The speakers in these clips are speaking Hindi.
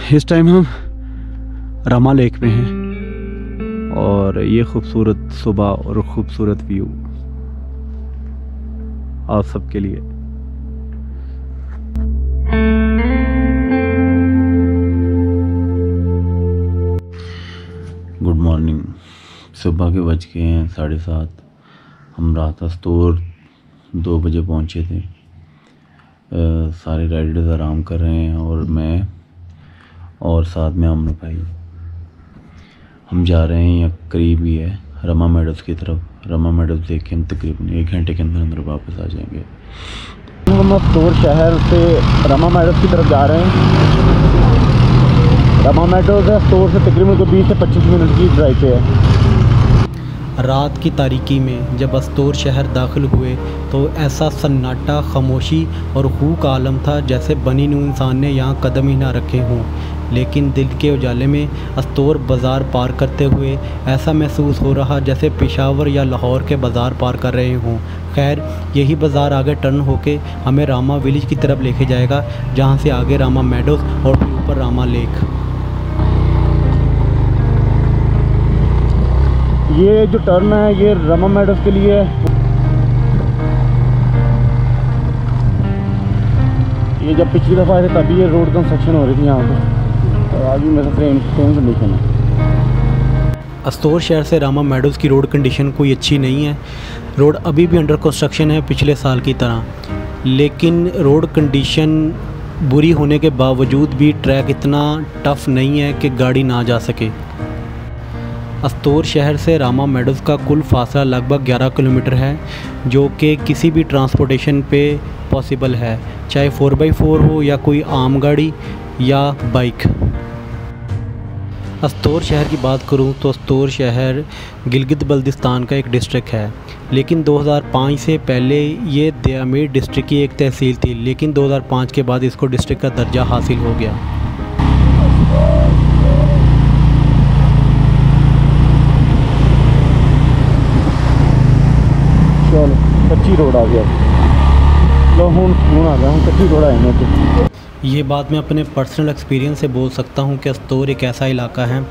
इस टाइम हम रमा लेक में हैं और ये खूबसूरत सुबह और खूबसूरत व्यू आप सबके लिए। Good morning. सुबह के बज गए हैं 7:30। हम रात अस्तोर 2 बजे पहुँचे थे। सारे राइडर्स आराम कर रहे हैं और मैं और साथ में अमन भाई हम जा रहे हैं। यहाँ करीब ही है रमा मेडोज़ की तरफ। रमा मेडोज़ देख के हम तकरीबन 1 घंटे के अंदर वापस आ जाएंगे। हम अस्तोर शहर से रमा मेडोज़ की तरफ जा रहे हैं। रमा मेडोज़ अस्तोर से तकरीबन 20 से 25 मिनट की ड्राइव पे है। रात की तारीकी में जब अस्तोर शहर दाखिल हुए तो ऐसा सन्नाटा, खामोशी और खू का आलम था जैसे बनी नूं इंसान ने यहाँ कदम ही ना रखे हों। लेकिन दिल के उजाले में अस्तोर बाज़ार पार करते हुए ऐसा महसूस हो रहा जैसे पेशावर या लाहौर के बाज़ार पार कर रहे हों। खैर, यही बाज़ार आगे टर्न होके हमें रामा विलेज की तरफ लेके जाएगा, जहाँ से आगे रामा मेडोज़ और फिर ऊपर रामा लेक। ये जो टर्न है ये रमा मेडोज़ के लिए है। ये जब पिछली दफ़ा आए थे तभी ये रोड कंस्ट्रक्शन हो रही थी यहाँ पे, और आज भी मेरा सेम कंडीशन है। अस्तोर शहर से रामा मेडोज़ की रोड कंडीशन कोई अच्छी नहीं है। रोड अभी भी अंडर कंस्ट्रक्शन है पिछले साल की तरह, लेकिन रोड कंडीशन बुरी होने के बावजूद भी ट्रैक इतना टफ़ नहीं है कि गाड़ी ना जा सके। अस्तोर शहर से रामा मेडोज़ का कुल फासला लगभग 11 किलोमीटर है, जो कि किसी भी ट्रांसपोर्टेशन पे पॉसिबल है, चाहे 4x4 हो या कोई आम गाड़ी या बाइक। अस्तोर शहर की बात करूं तो अस्तोर शहर गिलगित बल्तिस्तान का एक डिस्ट्रिक्ट है, लेकिन 2005 से पहले ये दयामीर डिस्ट्रिक्ट की एक तहसील थी, लेकिन 2005 के बाद इसको डिस्ट्रिक्ट का दर्जा हासिल हो गया। चलो कच्ची रोड आ गया, लो हूँ आ गया हूँ कच्ची रोड आएंगे। तो ये बात मैं अपने पर्सनल एक्सपीरियंस से बोल सकता हूँ कि अस्तोर एक ऐसा इलाका है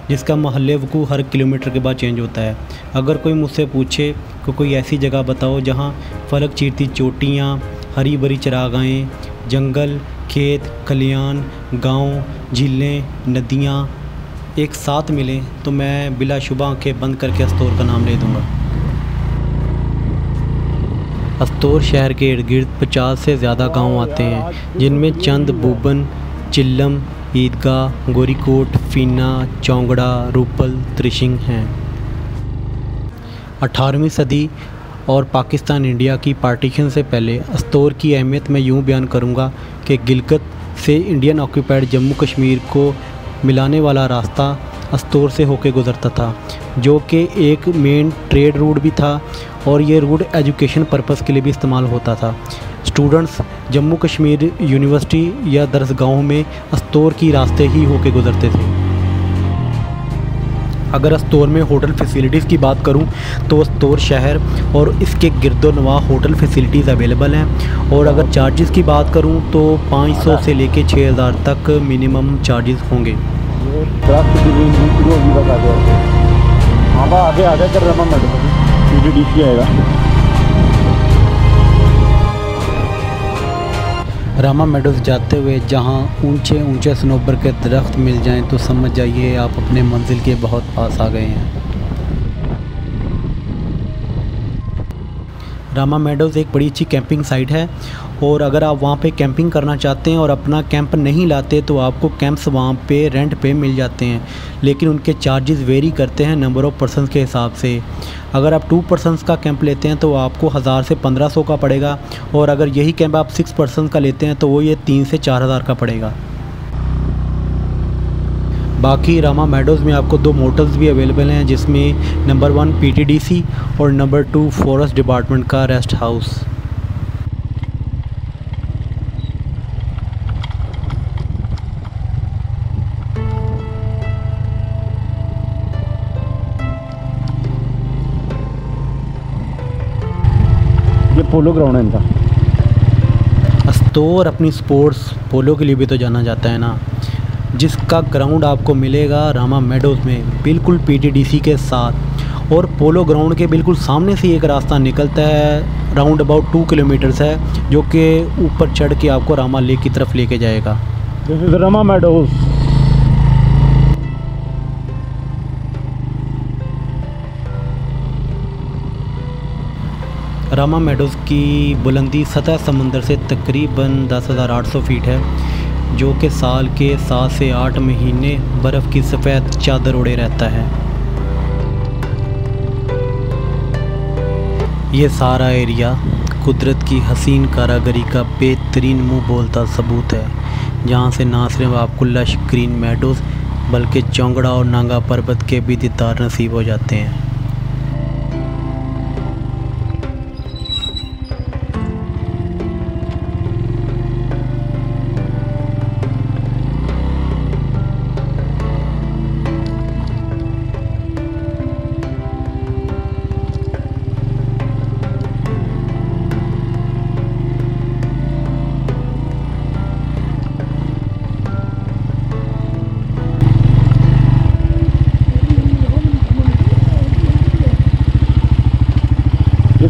जिसका महल्ले वकू हर किलोमीटर के बाद चेंज होता है। अगर कोई मुझसे पूछे कि कोई ऐसी जगह बताओ जहाँ फलक चीरती चोटियाँ, हरी भरी चरागाहें, जंगल, खेत खलियान, गाँव, झीलें, नदियाँ एक साथ मिलें, तो मैं बिलाशुबा आँखें बंद करके अस्तोर का नाम ले दूँगा। अस्तोर शहर के इर्द गिर्द 50 से ज़्यादा गांव आते हैं, जिनमें चंद, बूबन, चिल्लम, ईदगाह, गोरीकोट, फीना, चौंगड़ा, रूपल, त्रिशिंग हैं। 18वीं सदी और पाकिस्तान इंडिया की पार्टीशन से पहले अस्तोर की अहमियत मैं यूँ बयान करूँगा कि गिलगित से इंडियन ऑक्यूपाइड जम्मू कश्मीर को मिलाने वाला रास्ता अस्तोर से होकर गुज़रता था, जो कि एक मेन ट्रेड रूट भी था, और ये रूट एजुकेशन पर्पस के लिए भी इस्तेमाल होता था। स्टूडेंट्स जम्मू कश्मीर यूनिवर्सिटी या दरसगाहों में अस्तोर की रास्ते ही होके गुज़रते थे। अगर अस्तोर में होटल फैसिलिटीज़ की बात करूं तो अस्तोर शहर और इसके गिरदोनवाह होटल फैसिलिटीज़ अवेलेबल हैं, और अगर चार्जेस की बात करूं तो 500 से लेके 6000 तक मिनिमम चार्जेस होंगे। आगे आगे कर रमा मेडोज़ PTDC आएगा। रामा मेडोज़ जाते हुए जहां ऊंचे ऊंचे सनोबर के दरख्त मिल जाएं तो समझ जाइए आप अपने मंजिल के बहुत पास आ गए हैं। रामा मेडोज़ एक बड़ी अच्छी कैंपिंग साइट है, और अगर आप वहाँ पे कैंपिंग करना चाहते हैं और अपना कैंप नहीं लाते तो आपको कैंप्स वहाँ पे रेंट पे मिल जाते हैं, लेकिन उनके चार्जेस वेरी करते हैं नंबर ऑफ़ पर्सनस के हिसाब से। अगर आप 2 पर्सनस का कैंप लेते हैं तो आपको 1000 से 1500 का पड़ेगा, और अगर यही कैंप आप 6 पर्सनस का लेते हैं तो वो ये 3 से 4000 का पड़ेगा। बाकी रामा मेडोज़ में आपको 2 मोटल्स भी अवेलेबल हैं, जिसमें नंबर 1 PTDC और नंबर 2 फॉरेस्ट डिपार्टमेंट का रेस्ट हाउस। ये पोलो ग्राउंड है इनका। अस्तोर अपनी स्पोर्ट्स पोलो के लिए भी तो जाना जाता है ना। जिसका ग्राउंड आपको मिलेगा रामा मेडोज़ में, बिल्कुल पीटीडीसी के साथ। और पोलो ग्राउंड के बिल्कुल सामने से एक रास्ता निकलता है, राउंड अबाउट 2 किलोमीटर्स है, जो कि ऊपर चढ़ के आपको रामा लेक की तरफ लेके जाएगा। This is Rama meadows. Rama meadows की बुलंदी सतह समंदर से तकरीबन 10,800 फीट है, जो कि साल के 7 से 8 महीने बर्फ़ की सफ़ेद चादर ओढ़े रहता है। ये सारा एरिया कुदरत की हसीन कारागरी का बेहतरीन मुँह बोलता सबूत है, जहाँ से ना सिर्फ आपको लश ग्रीन मेडोज़ बल्कि चौंगड़ा और नांगा पर्वत के भी दीदार नसीब हो जाते हैं।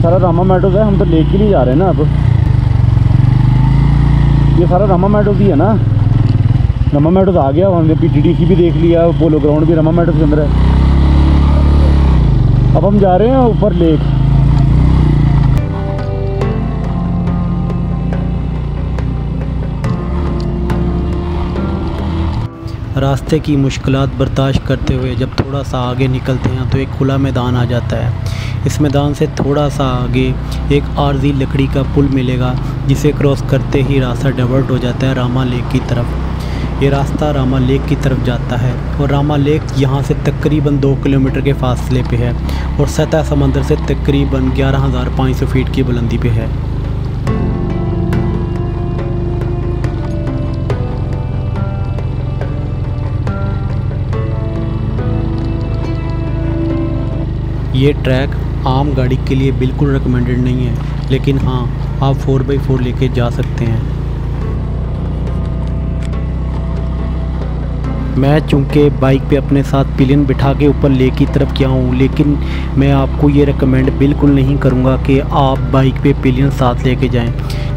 सारा रामा मेडोज़ है, हम तो लेक के लिए जा रहे हैं ना। अब ये सारा रामा मेडोज़ ही है ना। रामा मेडोज़ आ गया, हमने पीटीडीसी भी देख लिया, पोलो ग्राउंड भी रामा मेडोज़ के अंदर है। अब हम जा रहे हैं ऊपर लेक। रास्ते की मुश्किलात बर्दाश्त करते हुए जब थोड़ा सा आगे निकलते हैं तो एक खुला मैदान आ जाता है। इस मैदान से थोड़ा सा आगे एक आर्जी लकड़ी का पुल मिलेगा, जिसे क्रॉस करते ही रास्ता डाइवर्ट हो जाता है रामा लेक की तरफ। ये रास्ता रामा लेक की तरफ जाता है और रामा लेक यहाँ से तकरीबन 2 किलोमीटर के फासले पे है और सतह समंदर से तकरीबन 11,500 फीट की बुलंदी पे है। ये ट्रैक आम गाड़ी के लिए बिल्कुल रिकमेंडेड नहीं है, लेकिन हाँ, आप 4x4 लेके जा सकते हैं। मैं चूँकि बाइक पे अपने साथ पिलियन बिठा के ऊपर लेक की तरफ गया हूँ, लेकिन मैं आपको ये रिकमेंड बिल्कुल नहीं करूँगा कि आप बाइक पे पिलियन साथ लेके जाएं,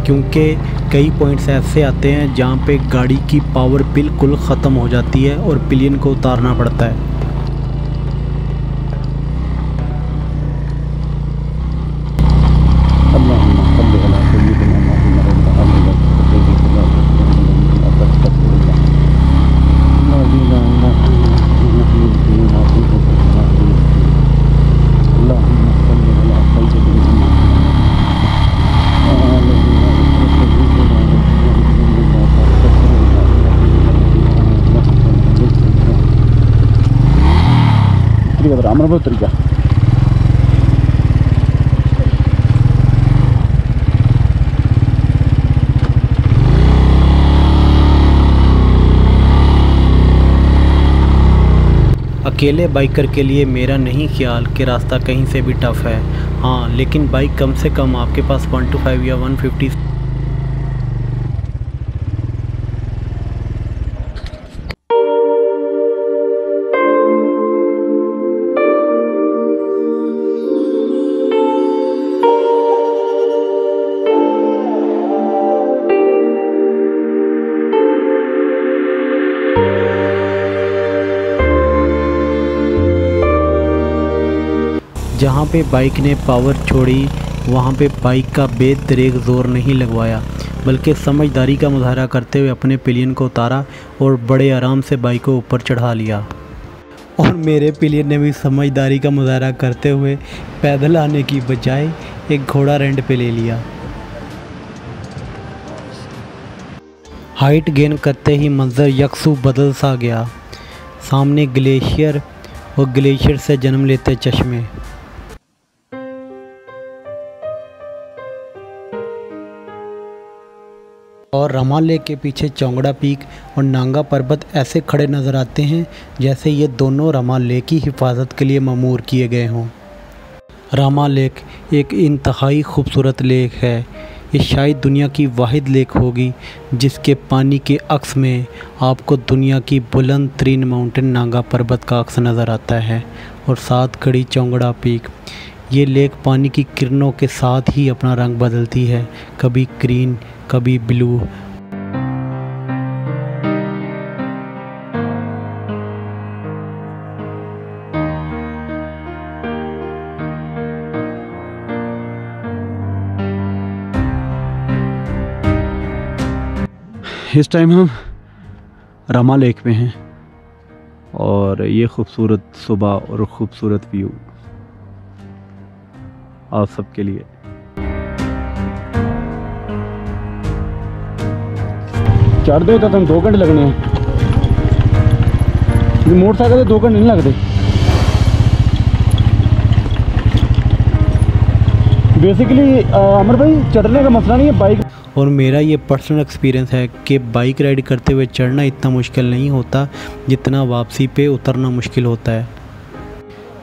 क्योंकि कई पॉइंट्स ऐसे आते हैं जहाँ पे गाड़ी की पावर बिल्कुल ख़त्म हो जाती है और पिलियन को उतारना पड़ता है। रामनगर तरीका अकेले बाइकर के लिए मेरा नहीं ख्याल कि रास्ता कहीं से भी टफ़ है। हाँ, लेकिन बाइक कम से कम आपके पास 125 या 150 जहाँ पे बाइक ने पावर छोड़ी वहाँ पे बाइक का बेदरेक ज़ोर नहीं लगवाया, बल्कि समझदारी का मुजाहरा करते हुए अपने पिलियन को उतारा और बड़े आराम से बाइक को ऊपर चढ़ा लिया। और मेरे पिलियन ने भी समझदारी का मुजाहरा करते हुए पैदल आने की बजाय एक घोड़ा रेंट पे ले लिया। हाइट गेन करते ही मंजर यकसू बदल सा गया। सामने ग्लेशियर और ग्लेशियर से जन्म लेते चश्मे। और रामा लेक के पीछे चौंगड़ा पीक और नांगा पर्वत ऐसे खड़े नज़र आते हैं जैसे ये दोनों रामा लेक की हिफाजत के लिए ममूर किए गए हों। रामा लेक एक इंतहाई खूबसूरत लेक है। ये शायद दुनिया की वाहिद लेक होगी जिसके पानी के अक्स में आपको दुनिया की बुलंद तरीन माउंटेन नांगा पर्वत का अक्स नज़र आता है और साथ खड़ी चौंगड़ा पीक। ये लेक पानी की किरणों के साथ ही अपना रंग बदलती है, कभी ग्रीन कभी ब्लू। इस टाइम हम रमा लेक में हैं और ये खूबसूरत सुबह और ख़ूबसूरत व्यू आप सबके लिए। चढ़ दे तो तुम 2 घंटे लगने हैं, मोटरसाइकिल से 2 घंटे नहीं लगते। बेसिकली अमर भाई चढ़ने का मसला नहीं है बाइक। और मेरा ये पर्सनल एक्सपीरियंस है कि बाइक राइड करते हुए चढ़ना इतना मुश्किल नहीं होता जितना वापसी पे उतरना मुश्किल होता है।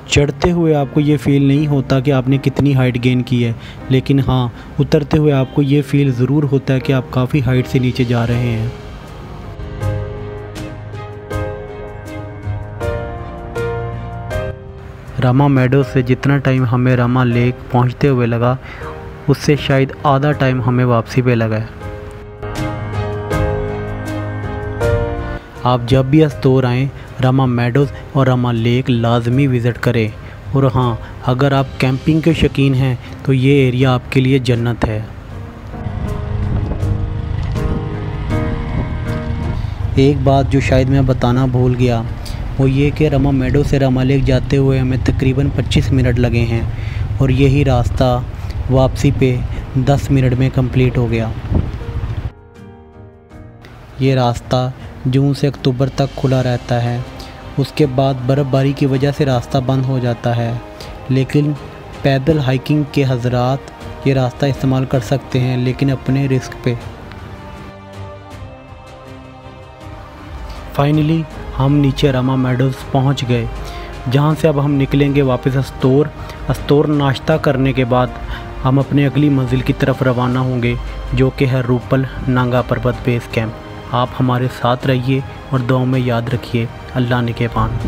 चढ़ते हुए आपको ये फ़ील नहीं होता कि आपने कितनी हाइट गेन की है, लेकिन हाँ उतरते हुए आपको ये फ़ील ज़रूर होता है कि आप काफ़ी हाइट से नीचे जा रहे हैं। रामा मेडोज से जितना टाइम हमें रामा लेक पहुंचते हुए लगा उससे शायद आधा टाइम हमें वापसी पे लगा है। आप जब भी अस्तोर आएँ रामा मेडोज़ और रामा लेक लाजमी विज़िट करें। और हाँ, अगर आप कैंपिंग के शौकीन हैं तो ये एरिया आपके लिए जन्नत है। एक बात जो शायद मैं बताना भूल गया वो ये कि रामा मेडोज़ से रामा लेक जाते हुए हमें तकरीबन 25 मिनट लगे हैं और यही रास्ता वापसी पे 10 मिनट में कंप्लीट हो गया। ये रास्ता जून से अक्टूबर तक खुला रहता है, उसके बाद बर्फ़बारी की वजह से रास्ता बंद हो जाता है, लेकिन पैदल हाइकिंग के हज़रात ये रास्ता इस्तेमाल कर सकते हैं, लेकिन अपने रिस्क पे। फाइनली हम नीचे रामा मेडोज़ पहुंच गए, जहां से अब हम निकलेंगे वापस अस्तोर नाश्ता करने के बाद हम अपने अगली मंजिल की तरफ रवाना होंगे जो कि है रूपल नांगा पर्वत बेस कैंप। आप हमारे साथ रहिए और दुआ में याद रखिए। अल्लाह निगहबान।